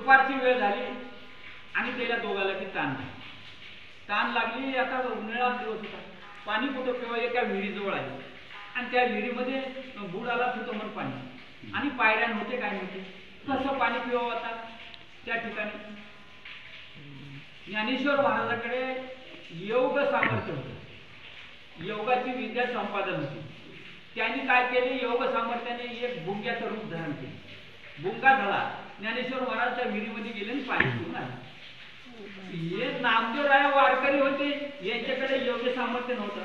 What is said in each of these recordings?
दुपारची वेळ झाली आणि त्याला दोघाला की ताण लागली। आता उन्हाळा दिवस होता, पाणी कुठं पिवा एका विहिरीजवळ आहे आणि त्या विहिरीमध्ये बुडाला होतं म्हणून पाणी आणि पायऱ्यान होते काय नव्हते, कसं पाणी पिवावं आता त्या ठिकाणी। ज्ञानेश्वर महाराजांकडे योग सामर्थ्य होतं, योगाची विद्या संपादन होती। त्यांनी काय केले, योग सामर्थ्याने एक भुंग्याचं रूप धारण केले। भुंगा झाला, ज्ञानेश्वर महाराज त्या विहिरीमध्ये गेले आणि पाणी पिऊन आले। हे नामदेवराय वारकरी होते, यांच्याकडे योग सामर्थ्य नव्हतं,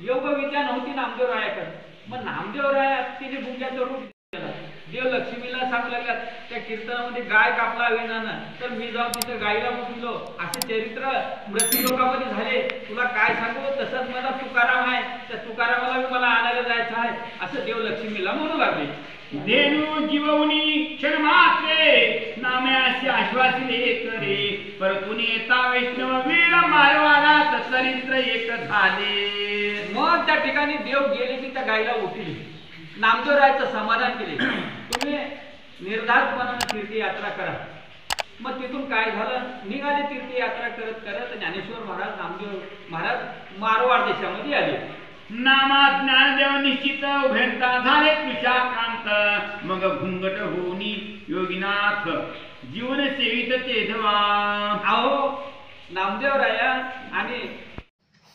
योग विद्या नव्हती नामदेवरायाकडे। मग नामदेवराया तिने भुंग्याचं रूप दिलं। देव लक्ष्मीला सांगू लागल्यात त्या कीर्तनामध्ये, गाय कापला विनानं तर मी जाऊन तिथं गायला मुकलो, असे चरित्र मृत्यू लोकांमध्ये झाले। तुला काय सांगू, तसंच मला तुकाराम आहे, त्या तुकारामाला मला आणायला जायचं आहे, असं देव लक्ष्मीला म्हणू लागले। देणू जीवनी क्षण मात्रे नाम्याशी आश्वासिले करे, परतून येता वैष्णव वीर मारवाडात चरित्र एक झाले। मग त्या ठिकाणी देव गेले की त्या गायला उठली, नामदेवरायाचं समाधान केले, तुम्ही निर्धारपणाने तीर्थयात्रा करा। मग तिथून काय झालं, निघाले तीर्थयात्रा करत करत ज्ञानेश्वर महाराज नामदेव महाराज मारवाड देशामध्ये आले। नामा ज्ञानदेव निश्चित उभयंता झाले कृशाकांत, मग घुंगट होनी योगीनाथ जीवन सेवित तेधवा। अहो नामदेवराया आणि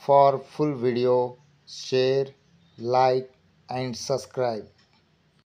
For full video, share, like and subscribe.